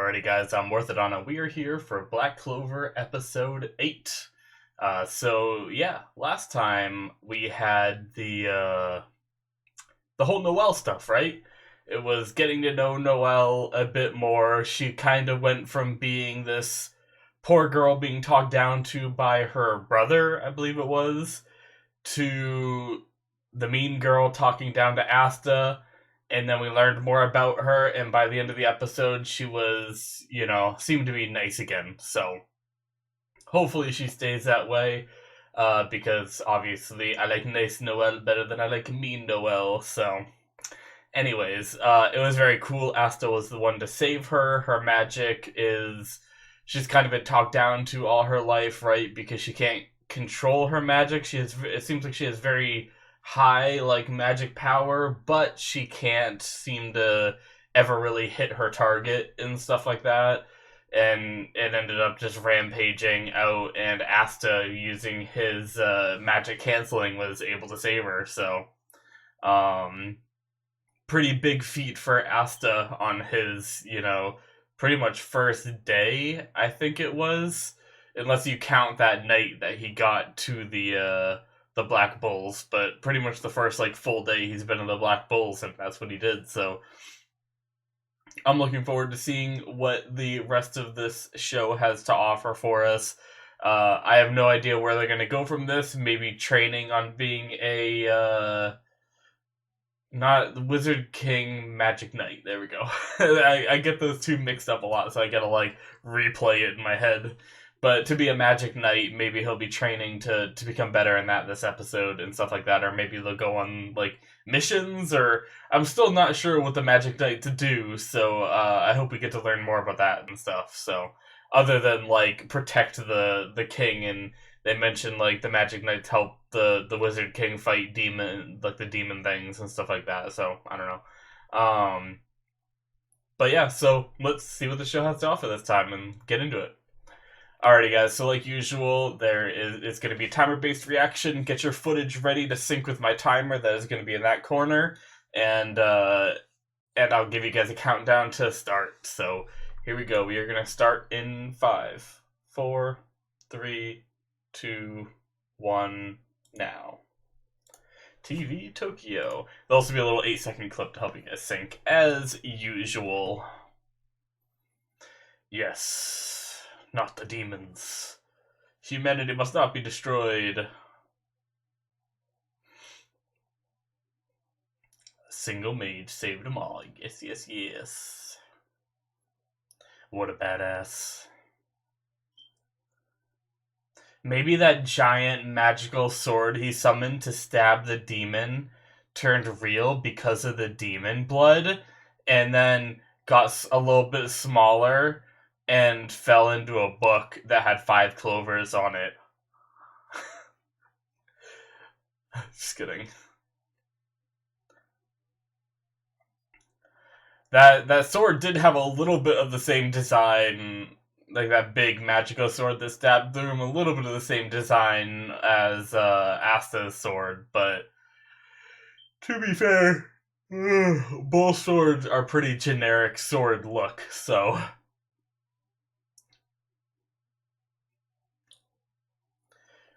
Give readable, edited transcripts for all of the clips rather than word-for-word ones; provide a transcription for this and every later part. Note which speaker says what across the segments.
Speaker 1: Alrighty, guys, I'm Morthadon, and we are here for Black Clover episode 8. So last time we had the whole Noelle stuff, right? It was getting to know Noelle a bit more. She kind of went from being this poor girl being talked down to by her brother, I believe it was, to the mean girl talking down to Asta, and then we learned more about her, and by the end of the episode, she was, seemed to be nice again. So, hopefully she stays that way, because obviously I like nice Noelle better than I like mean Noelle, so... Anyways, it was very cool. Asta was the one to save her. Her magic is... She's kind of been talked down to all her life, right? Because she can't control her magic. It seems like she has very high, magic power, but she can't seem to ever really hit her target and stuff like that. And it ended up just rampaging out, and Asta, using his magic canceling, was able to save her. So, pretty big feat for Asta on his, pretty much first day, I think it was. Unless you count that night that he got to the Black Bulls, but pretty much the first full day he's been in the Black Bulls, and that's what he did. So I'm looking forward to seeing what the rest of this show has to offer for us. I have no idea where they're going to go from this. Maybe training on being a not the Wizard King Magic Knight. There we go. I get those two mixed up a lot, so I gotta replay it in my head. But to be a Magic Knight, maybe he'll be training to become better in this episode and stuff like that, or maybe they'll go on missions, or I'm still not sure what the Magic Knight to do. So I hope we get to learn more about that and stuff. So other than protect the king, and they mentioned the Magic Knights help the Wizard King fight demon the demon things and stuff like that. So I don't know. But yeah, so let's see what the show has to offer this time and get into it. Alrighty, guys, so like usual, it's going to be a timer-based reaction. Get your footage ready to sync with my timer that is going to be in that corner, and I'll give you guys a countdown to start. So here we go. We are going to start in 5, 4, 3, 2, 1, now. TV Tokyo. There'll also be a little 8-second clip to help you guys sync, as usual. Yes. Not the demons. Humanity must not be destroyed. A single mage saved them all. Yes, yes, yes. What a badass. Maybe that giant magical sword he summoned to stab the demon turned real because of the demon blood, and then got a little bit smaller and fell into a book that had 5 clovers on it. Just kidding. That sword did have a little bit of the same design, that big magical sword that stabbed through him, a little bit of the same design as Asta's sword, but to be fair, both swords are pretty generic sword look, so...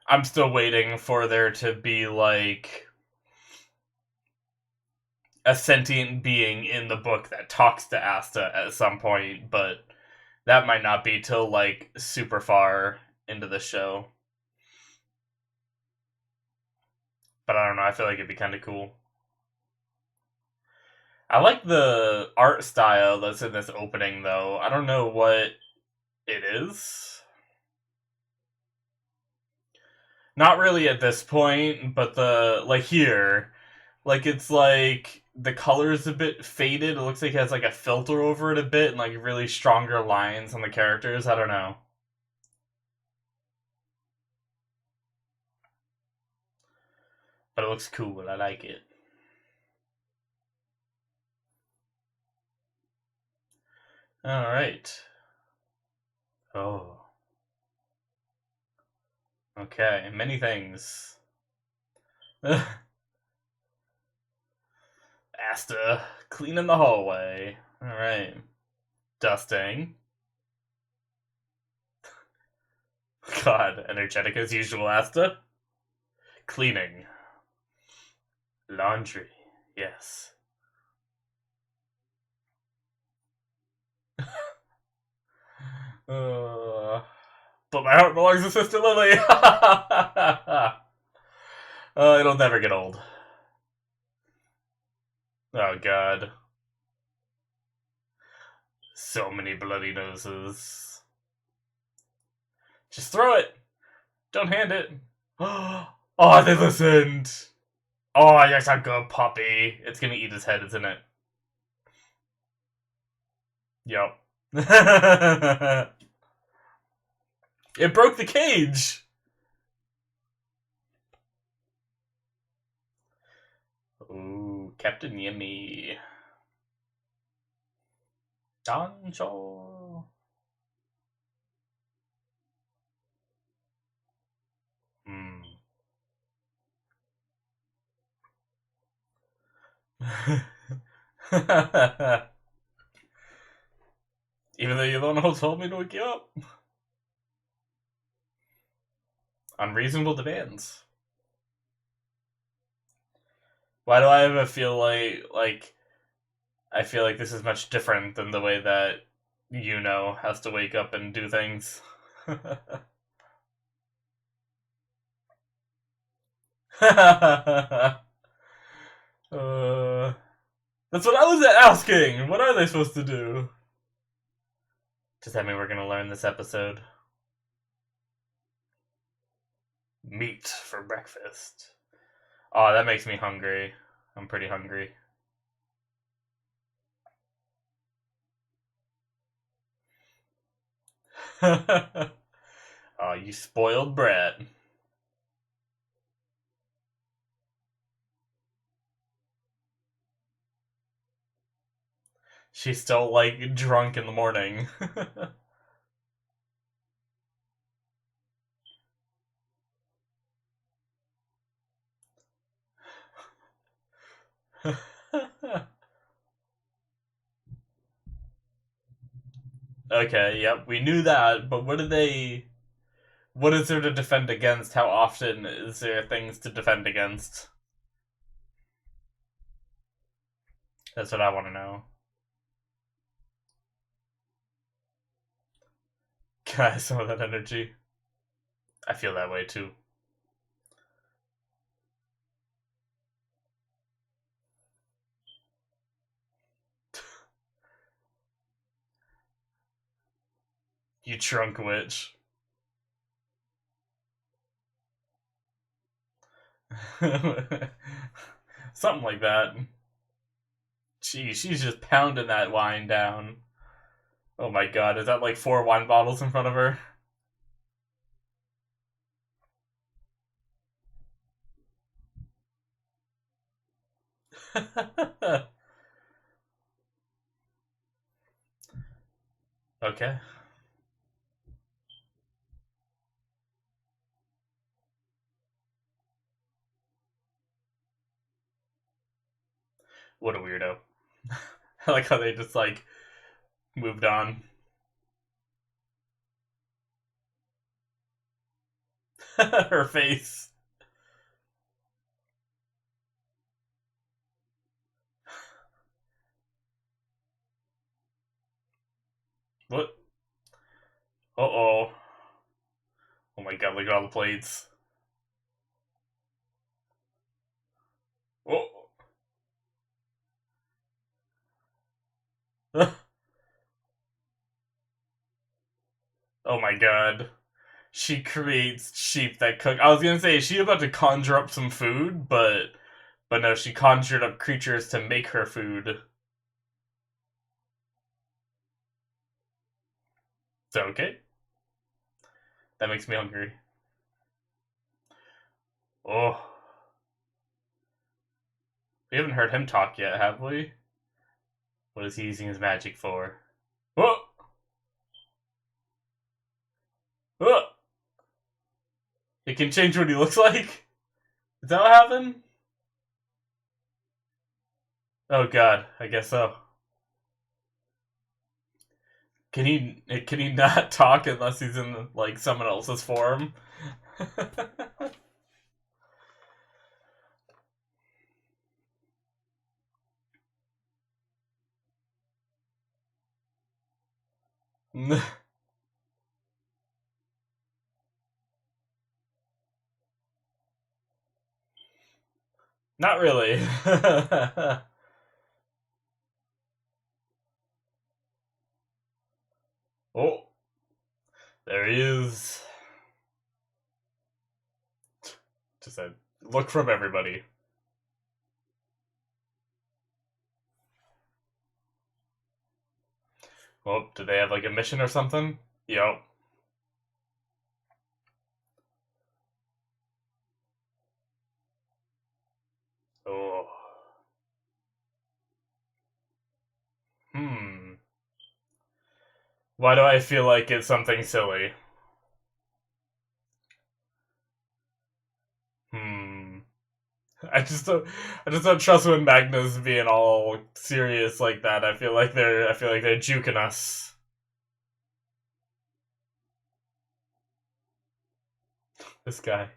Speaker 1: I'm still waiting for there to be, a sentient being in the book that talks to Asta at some point, but that might not be till, super far into the show. But I don't know, I feel like it'd be kind of cool. I like the art style that's in this opening, though. I don't know what it is. Not really at this point, but here, it's the color's a bit faded. It looks like it has a filter over it a bit, and really stronger lines on the characters. I don't know. But it looks cool. I like it. Alright. Oh. Okay, many things. Asta, cleaning the hallway. Alright. Dusting. God, energetic as usual, Asta. Cleaning. Laundry. Yes. But my heart belongs to Sister Lily. It'll never get old. Oh god. So many bloody noses. Just throw it. Don't hand it. Oh, they listened. Oh, yes, a good puppy. It's gonna eat his head, isn't it? Yep. It broke the cage. Ooh, Captain Yummy. Doncho. Hmm. Even though you're the one who told me to wake you up. Unreasonable demands. Why do I ever feel like I feel like this is much different than the way that has to wake up and do things? That's what I was asking. What are they supposed to do? Does that mean we're gonna learn this episode? Meat for breakfast. Oh, that makes me hungry. I'm pretty hungry. Oh, you spoiled brat. She's still, like, drunk in the morning. Okay, yep, we knew that, but what is there to defend against? How often is there things to defend against? That's what I want to know. Guys, some of that energy. I feel that way too. You trunk witch. Something like that. Gee, she's just pounding that wine down. Oh my god, is that like 4 wine bottles in front of her? Okay. What a weirdo. I like how they just like moved on. Her face. What? Uh-oh. Oh my god, look at all the plates. Oh. Oh my god. She creates sheep that cook. I was gonna say, is she about to conjure up some food? But no, she conjured up creatures to make her food. So, okay. That makes me hungry. Oh. We haven't heard him talk yet, have we? What is he using his magic for? Oh! Oh! It can change what he looks like? Is that what happened? Oh god, I guess so. Can he not talk unless he's in like someone else's form? Not really. Oh, there he is. Just a look from everybody. Well, do they have like a mission or something? Yep. Oh. Hmm. Why do I feel like it's something silly? Hmm. I just don't trust when Magnus being all serious like that. I feel like they're juking us. This guy.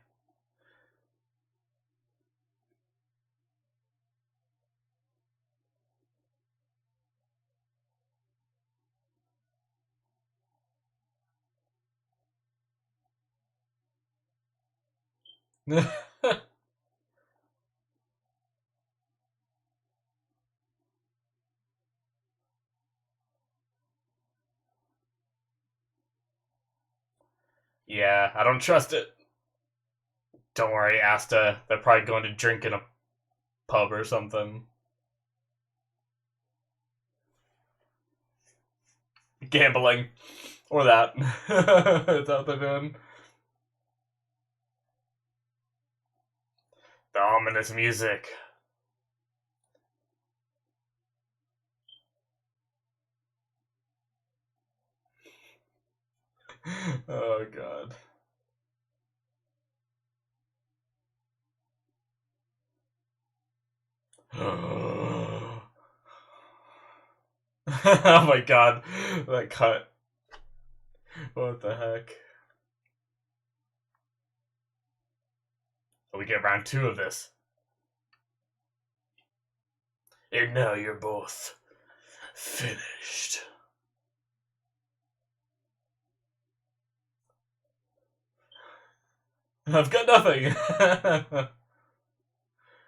Speaker 1: Yeah, I don't trust it. Don't worry, Asta. They're probably going to drink in a pub or something. Gambling. Or that. That's what they're doing. The ominous music. Oh god. Oh my god. That cut. What the heck? We get round two of this. And now you're both finished. I've got nothing.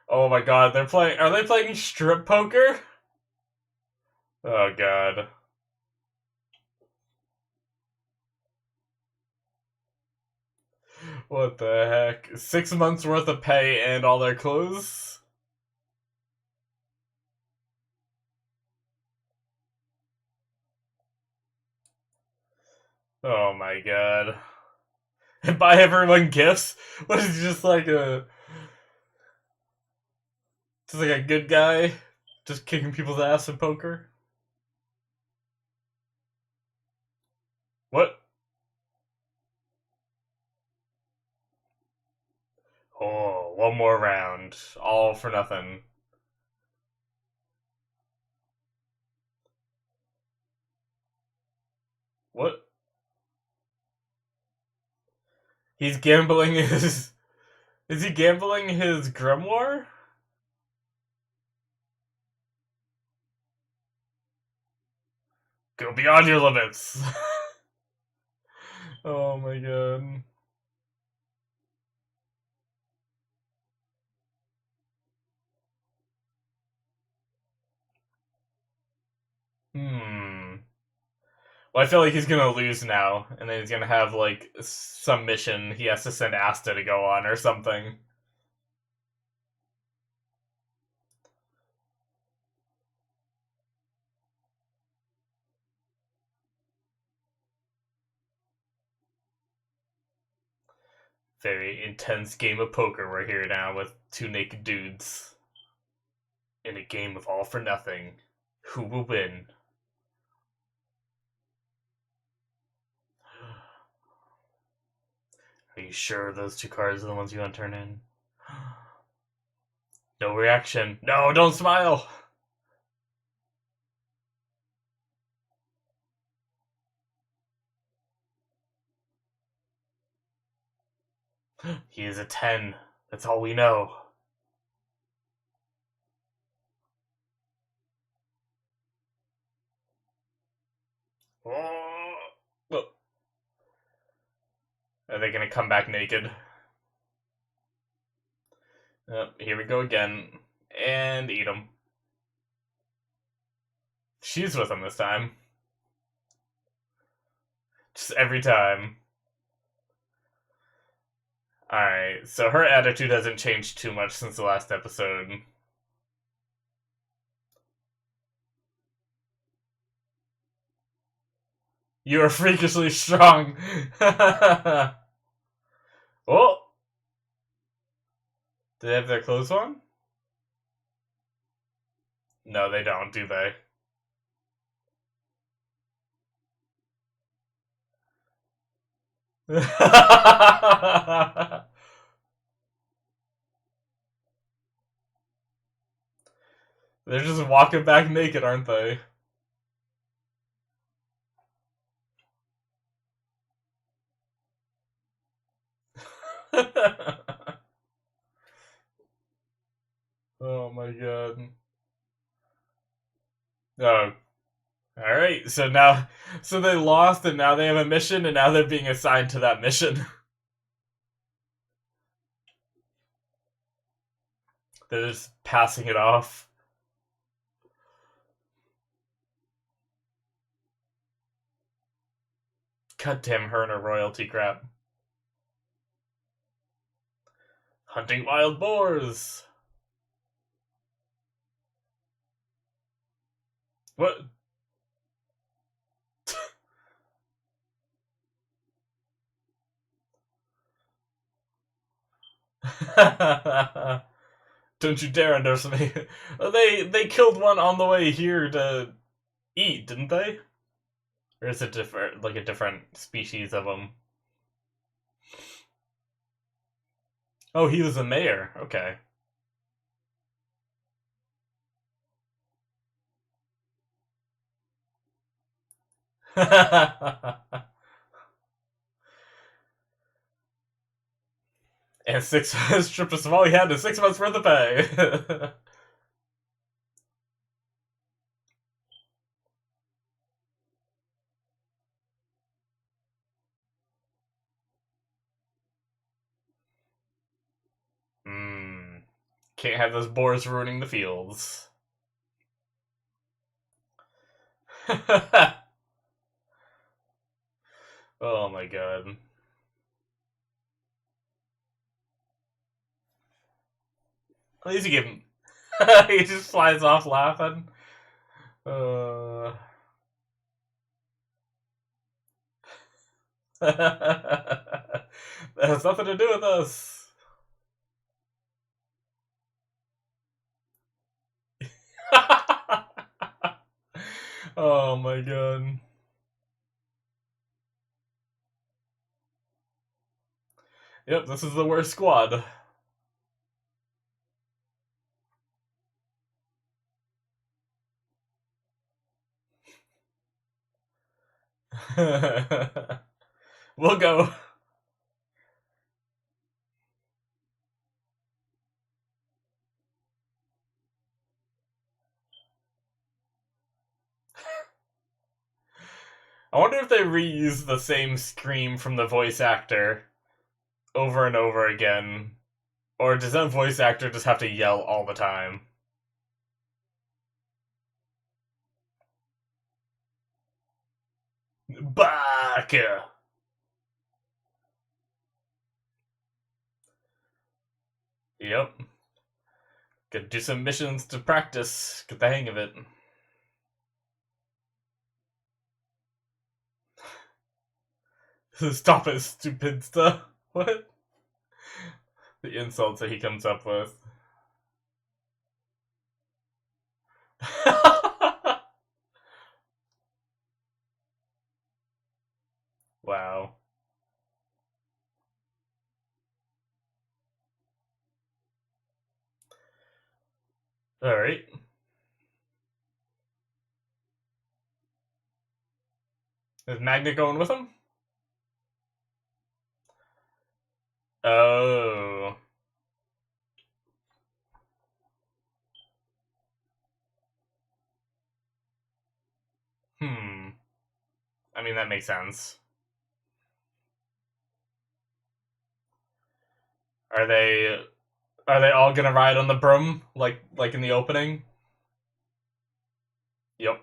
Speaker 1: Oh my god, they're playing. Are they playing strip poker? Oh god. What the heck? 6 months worth of pay and all their clothes? Oh my god. And buy everyone gifts? What is he, just like a good guy? Just kicking people's ass in poker? What? Oh, one more round. All for nothing. What? He's gambling his. Is he gambling his grimoire? Go beyond your limits. Oh my god. Hmm. Well, I feel like he's gonna lose now, and then he's gonna have like some mission he has to send Asta to go on or something. Very intense game of poker we're here now with two naked dudes in a game of all for nothing. Who will win? Are you sure those two cards are the ones you want to turn in? No reaction. No, don't smile. He is a 10. That's all we know. Oh. Are they gonna come back naked? Here we go again. And eat him. She's with him this time. Just every time. Alright, so her attitude hasn't changed too much since the last episode. You are freakishly strong. Oh! Do they have their clothes on? No, they don't, do they? They're just walking back naked, aren't they? Oh my god. Oh, alright, so they lost and now they have a mission and now they're being assigned to that mission. They're just passing it off. God damn her and her royalty crap. Hunting wild boars! What? Don't you dare underestimate. They killed one on the way here to eat, didn't they? Or is it different, like a different species of them? Oh, he was a mayor. Okay. And 6 stripped us of all he had to 6 months worth of pay. Hmm. Can't have those boars ruining the fields. Oh my god. At least you give him. He just flies off laughing. Uh... that has nothing to do with us. Oh my god. Yep, this is the worst squad. We'll go. I wonder if they reuse the same scream from the voice actor over and over again. Or does that voice actor just have to yell all the time? Baka! Yep. Gotta do some missions to practice, get the hang of it. Stop it, stupid stuff. What? The insults that he comes up with. Wow. Alright. Is Magna going with him? Oh. Hmm. I mean, that makes sense. Are they are they all gonna ride on the broom like in the opening? Yep.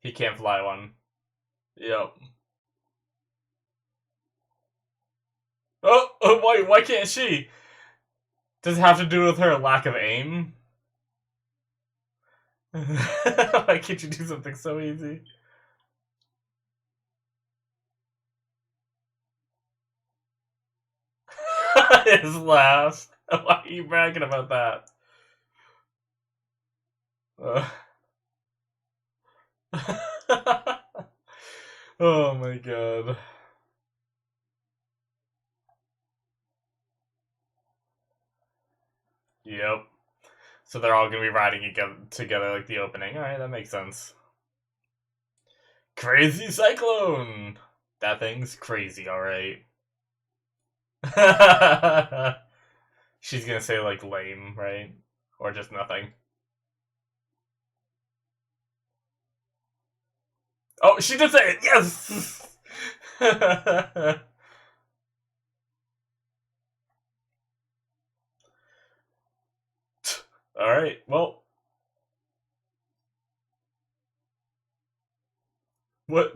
Speaker 1: He can't fly one. Yep. Oh, why can't she? Does it have to do with her lack of aim? Why can't you do something so easy? His laugh. Why are you bragging about that? Uh. Oh my god. Yep. So they're all gonna be riding together like the opening. Alright, that makes sense. Crazy Cyclone! That thing's crazy, alright. She's gonna say like lame, right? Or just nothing. Oh, she did say it! Yes! Alright, well. What?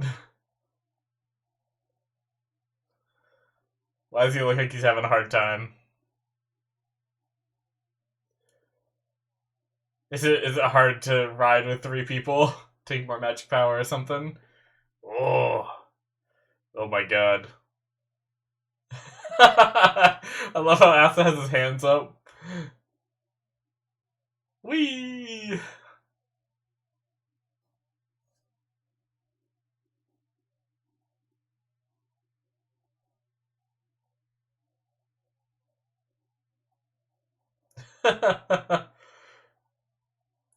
Speaker 1: Why does he look like he's having a hard time? Is it hard to ride with three people? Take more magic power or something? Oh. Oh my god. I love how Asa has his hands up. Whee!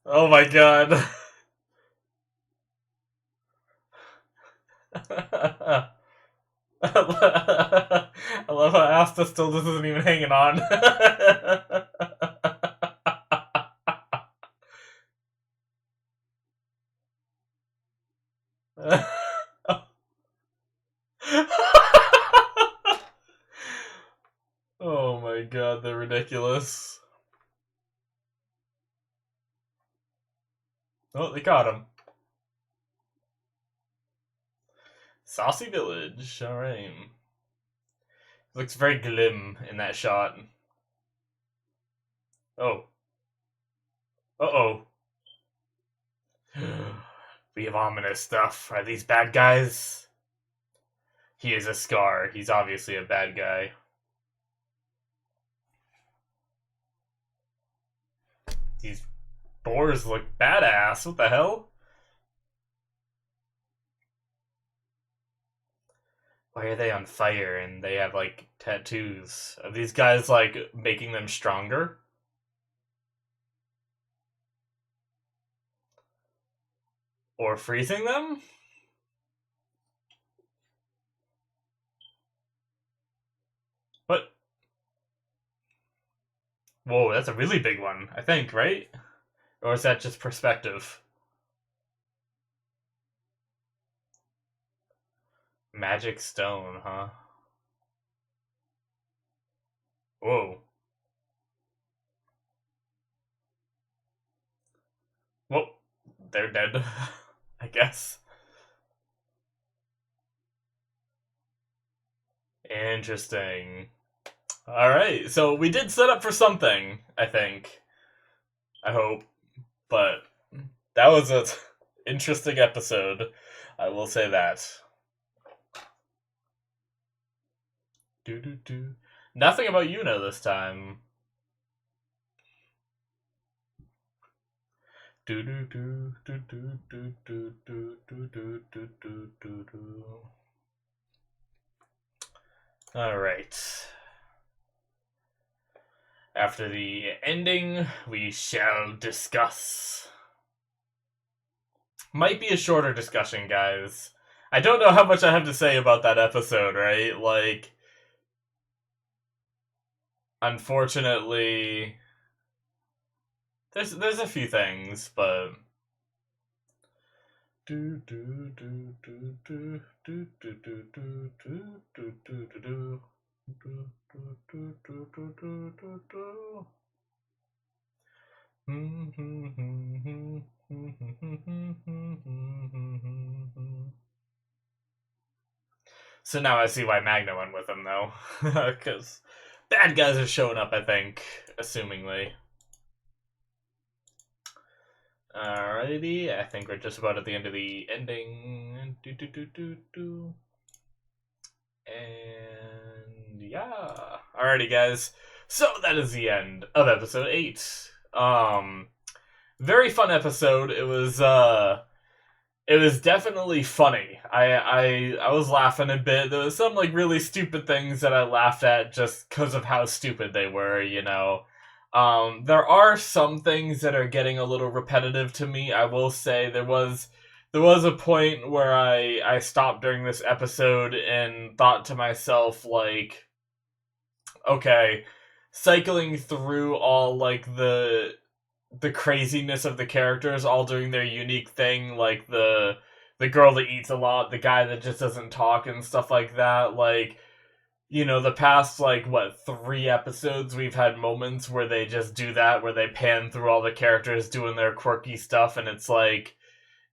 Speaker 1: Oh my god. I love how Asta still isn't even hanging on. Oh my god, they're ridiculous. Oh, they caught him. Saucy Village, alright. Looks very glim in that shot. Oh. Uh-oh. We have ominous stuff. Are these bad guys? He is a Scar. He's obviously a bad guy. These boars look badass. What the hell? Why are they on fire and they have, like, tattoos? Are these guys, like, making them stronger? Or freezing them? What? Whoa, that's a really big one, I think, right? Or is that just perspective? Magic stone, huh? Whoa. Well, they're dead, I guess. Interesting. Alright, so we did set up for something, I think. I hope. But that was an interesting episode. I will say that. Do. Nothing about Yuna this time. Alright. After the ending, we shall discuss. Might be a shorter discussion, guys. I don't know how much I have to say about that episode, right? Like, unfortunately, there's a few things, but do do do do do do do do do do do do do So now I see why Magna went with him, though. Because bad guys are showing up, I think, assumingly. Alrighty, I think we're just about at the end of the ending. And yeah. Alrighty, guys. So that is the end of episode 8. Very fun episode. It was definitely funny. I was laughing a bit. There was some like really stupid things that I laughed at just because of how stupid they were, you know. There are some things that are getting a little repetitive to me. I will say there was a point where I stopped during this episode and thought to myself like, okay, cycling through all like the craziness of the characters all doing their unique thing, like the girl that eats a lot, the guy that just doesn't talk and stuff like that. Like, you know, the past like what 3 episodes we've had moments where they just do that, where they pan through all the characters doing their quirky stuff, and it's like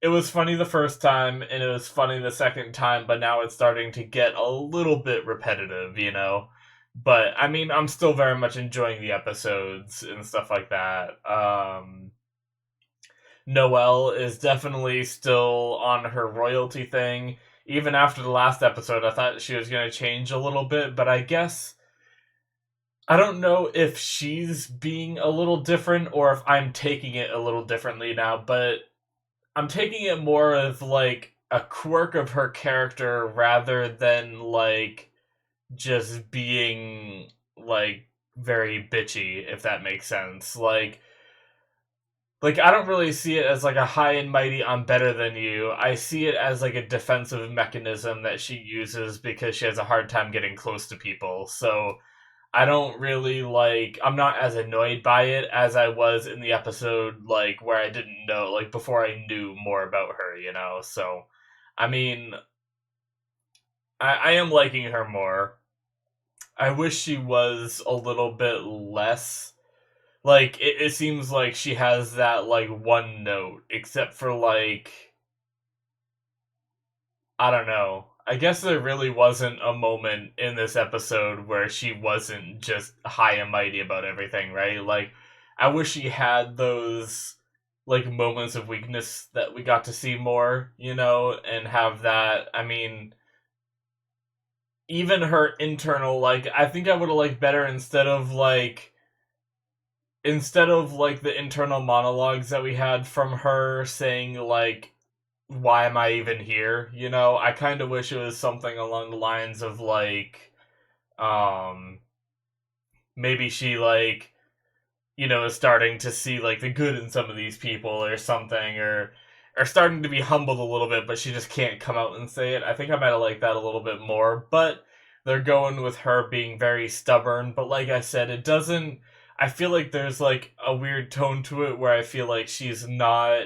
Speaker 1: it was funny the first time and it was funny the second time, but now it's starting to get a little bit repetitive, you know. But I mean, I'm still very much enjoying the episodes and stuff like that. Noelle is definitely still on her royalty thing. Even after the last episode, I thought she was going to change a little bit, but I guess I don't know if she's being a little different or if I'm taking it a little differently now, but I'm taking it more of like a quirk of her character rather than like just being like very bitchy, if that makes sense. Like I don't really see it as like a high and mighty I'm better than you. I see it as like a defensive mechanism that she uses because she has a hard time getting close to people. So I don't really like I'm not as annoyed by it as I was in the episode like where I didn't know like before I knew more about her, you know. So I mean I am liking her more. I wish she was a little bit less. Like, it seems like she has that, like, one note, except for, like, I don't know. I guess there really wasn't a moment in this episode where she wasn't just high and mighty about everything, right? Like, I wish she had those, like, moments of weakness that we got to see more, you know, and have that. I mean, even her internal, like, I think I would have liked better instead of like the internal monologues that we had from her saying like why am I even here, you know, I kind of wish it was something along the lines of like um maybe she like you know is starting to see like the good in some of these people or something, or starting to be humbled a little bit, but she just can't come out and say it. I think I might have liked that a little bit more, but they're going with her being very stubborn. But like I said, it doesn't. I feel like there's like a weird tone to it where I feel like she's not.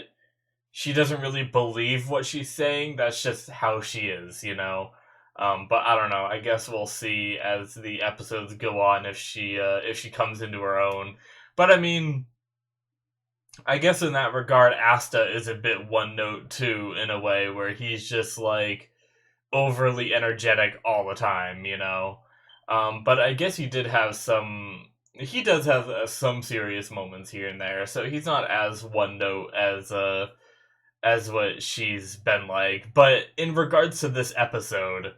Speaker 1: She doesn't really believe what she's saying. That's just how she is, you know. But I don't know. I guess we'll see as the episodes go on if she comes into her own. But I mean, I guess in that regard, Asta is a bit one note too, in a way, where he's just like overly energetic all the time, you know. But I guess he did have some. He does have some serious moments here and there, so he's not as one note as what she's been like. But in regards to this episode,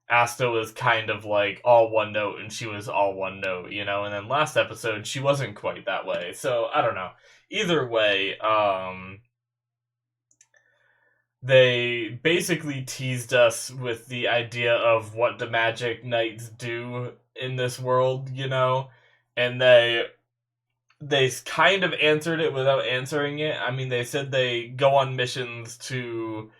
Speaker 1: Asta was kind of like all one note and she was all one note, you know, and then last episode she wasn't quite that way. So I don't know. Either way, they basically teased us with the idea of what the magic knights do in this world, you know, and they kind of answered it without answering it. I mean, they said they go on missions to,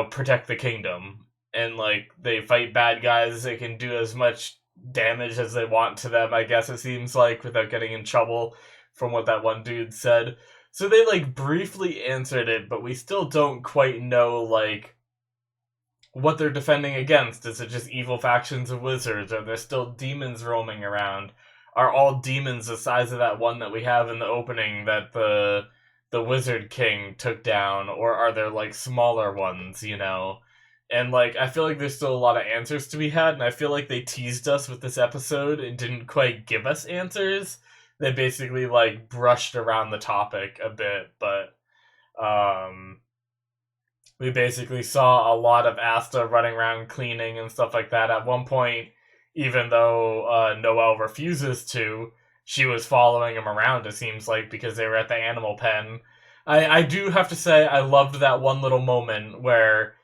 Speaker 1: protect the kingdom. And, like, they fight bad guys, they can do as much damage as they want to them, I guess it seems like, without getting in trouble, from what that one dude said. So they, like, briefly answered it, but we still don't quite know, like, what they're defending against. Is it just evil factions of wizards? Are there still demons roaming around? Are all demons the size of that one that we have in the opening that the Wizard King took down, or are there like smaller ones? And like I feel like there's still a lot of answers to be had, and I feel like they teased us with this episode and didn't quite give us answers. They basically like brushed around the topic a bit, but um we basically saw a lot of Asta running around cleaning and stuff like that. At one point, even though Noelle refuses to, she was following him around, it seems like, because they were at the animal pen. I do have to say, I loved that one little moment where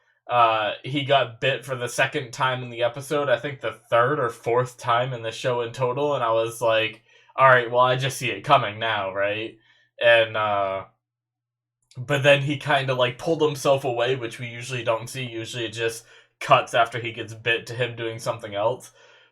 Speaker 1: he got bit for the second time in the episode. I think the third or fourth time in the show in total, and I was like, alright, well, I just see it coming now, right? And, but then he kind of like pulled himself away, which we usually don't see. Usually it just cuts after he gets bit to him doing something else.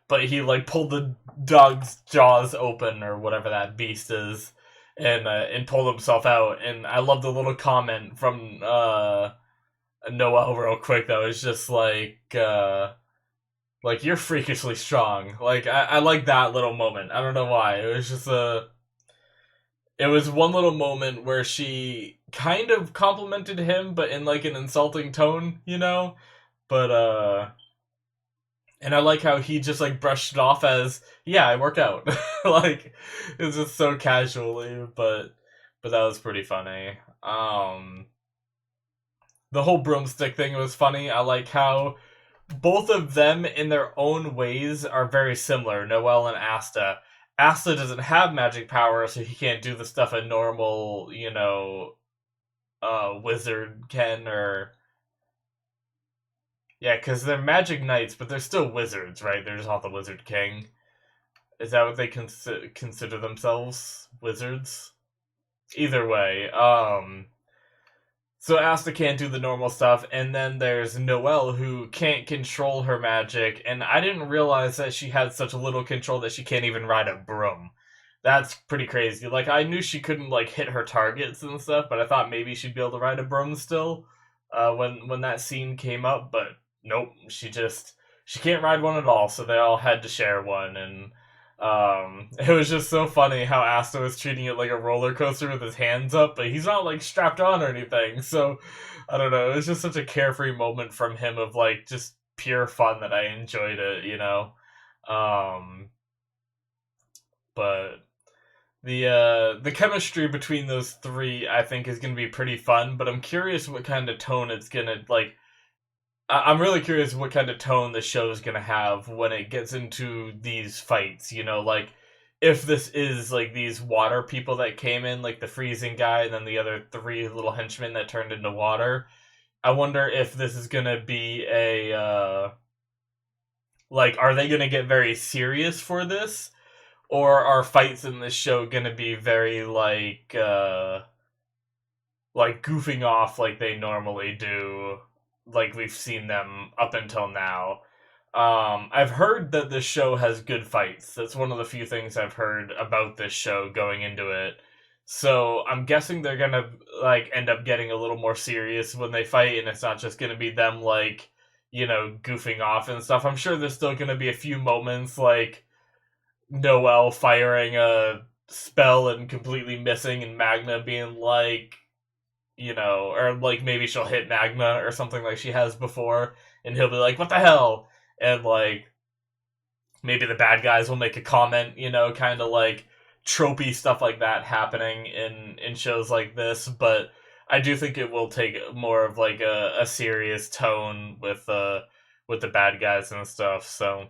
Speaker 1: But he like pulled the dog's jaws open or whatever that beast is, and pulled himself out. And I love the little comment from Noelle real quick that was just like you're freakishly strong. Like I like that little moment. I don't know why. It was one little moment where she kind of complimented him, but in like an insulting tone. But and I like how he just like brushed it off as, yeah, I work out. Like it was just so casually, but that was pretty funny. The whole broomstick thing was funny. I like how both of them in their own ways are very similar, Noelle and Asta. Asta doesn't have magic power, so he can't do the stuff a normal, wizard can, or... Yeah, because they're magic knights, but they're still wizards, right? They're just not the Wizard King. Is that what they consider themselves? Wizards? Either way, so Asta can't do the normal stuff, and then there's Noelle who can't control her magic, and I didn't realize that she had such little control that she can't even ride a broom. That's pretty crazy. Like, I knew she couldn't, like, hit her targets and stuff, but I thought maybe she'd be able to ride a broom still, when that scene came up, but nope, she can't ride one at all, so they all had to share one, and it was just so funny how Asta was treating it like a roller coaster with his hands up, but he's not like strapped on or anything. So I don't know. It was just such a carefree moment from him of like just pure fun that I enjoyed it. Um, but the chemistry between those three, I think, is going to be pretty fun. But I'm curious what kind of tone it's gonna like. I'm really curious what kind of tone the show is gonna have when it gets into these fights. Like if this is like these water people that came in, like the freezing guy, and then the other three little henchmen that turned into water. I wonder if this is gonna be a like, are they gonna get very serious for this, or are fights in this show gonna be very like goofing off like they normally do, like we've seen them up until now. I've heard that this show has good fights. That's one of the few things I've heard about this show going into it. So I'm guessing they're gonna like end up getting a little more serious when they fight, and it's not just gonna be them like, goofing off and stuff. I'm sure there's still gonna be a few moments like Noelle firing a spell and completely missing, and Magna being like, or like maybe she'll hit Magna or something like she has before, and he'll be like, "What the hell?" And like maybe the bad guys will make a comment, kind of like tropey stuff like that happening in shows like this. But I do think it will take more of like a serious tone with the bad guys and stuff. So,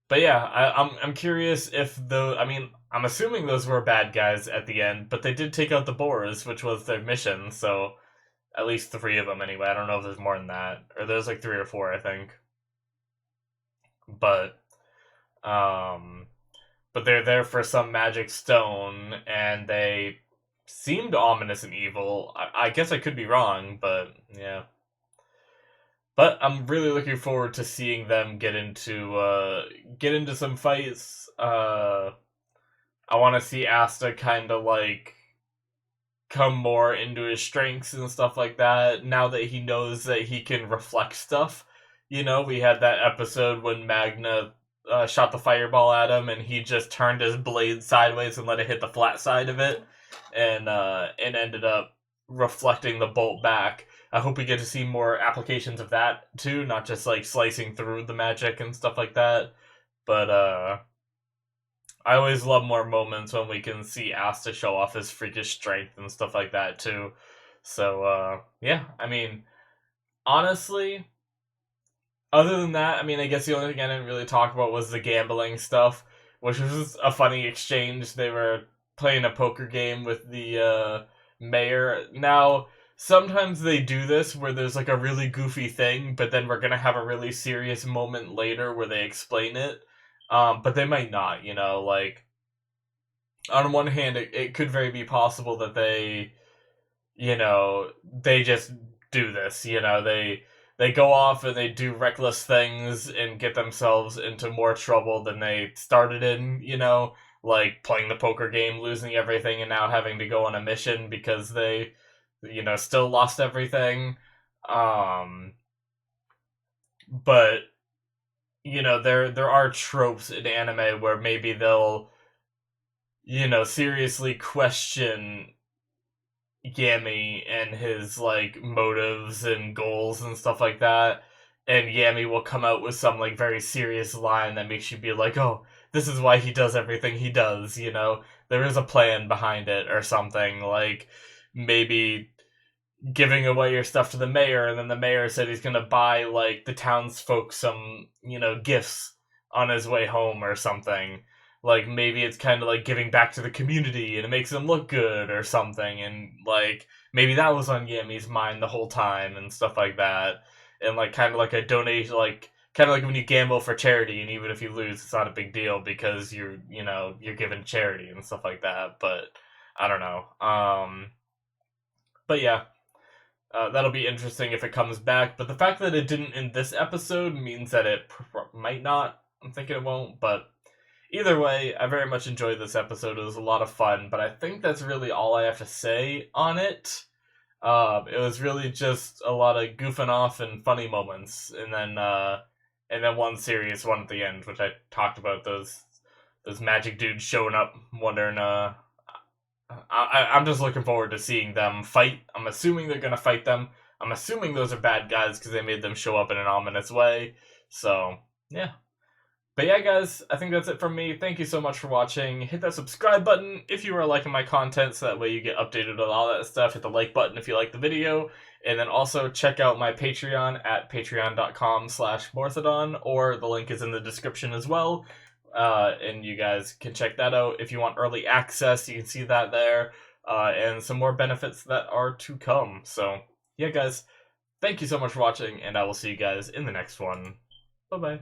Speaker 1: but yeah, I'm curious if I mean, I'm assuming those were bad guys at the end, but they did take out the Boars, which was their mission. So at least three of them anyway. I don't know if there's more than that, or there's like three or four, I think. But um, but they're there for some magic stone, and they seemed ominous and evil. I guess I could be wrong, but yeah. But I'm really looking forward to seeing them get into some fights. I want to see Asta kind of like come more into his strengths and stuff like that now that he knows that he can reflect stuff. You know, we had that episode when Magna shot the fireball at him and he just turned his blade sideways and let it hit the flat side of it and ended up reflecting the bolt back. I hope we get to see more applications of that too, not just like slicing through the magic and stuff like that. But I always love more moments when we can see Asta show off his freakish strength and stuff like that too. So yeah, I mean, honestly, other than that, I mean, I guess the only thing I didn't really talk about was the gambling stuff, which was just a funny exchange. They were playing a poker game with the mayor. Now, sometimes they do this where there's like a really goofy thing, but then we're gonna have a really serious moment later where they explain it. But they might not, you know, like, on one hand, it could very be possible that they just do this, they go off and they do reckless things and get themselves into more trouble than they started in, like playing the poker game, losing everything, and now having to go on a mission because they, still lost everything. But there are tropes in anime where maybe they'll, seriously question Yami and his like motives and goals and stuff like that. And Yami will come out with some like very serious line that makes you be like, "Oh, this is why he does everything he does." There is a plan behind it or something. Like maybe giving away your stuff to the mayor, and then the mayor said he's gonna buy like the townsfolk some gifts on his way home or something. Like maybe it's kind of like giving back to the community and it makes them look good or something, and like maybe that was on Yami's mind the whole time and stuff like that. And like kind of like a donation, like kind of like when you gamble for charity, and even if you lose it's not a big deal because you're giving charity and stuff like that. But I don't know. But yeah, that'll be interesting if it comes back. But the fact that it didn't in this episode means that it might not. I'm thinking it won't. But either way, I very much enjoyed this episode. It was a lot of fun. But I think that's really all I have to say on it. It was really just a lot of goofing off and funny moments, and then one serious one at the end, which I talked about those magic dudes showing up, wondering I'm just looking forward to seeing them fight. I'm assuming they're gonna fight them. I'm assuming those are bad guys because they made them show up in an ominous way. So, yeah. But yeah, guys, I think that's it from me. Thank you so much for watching. Hit that subscribe button if you are liking my content, so that way you get updated on all that stuff. Hit the like button if you like the video. And then also check out my Patreon at patreon.com/Morthadon, or the link is in the description as well. And you guys can check that out. If you want early access, you can see that there. And some more benefits that are to come. So, yeah, guys, thank you so much for watching, and I will see you guys in the next one. Bye-bye.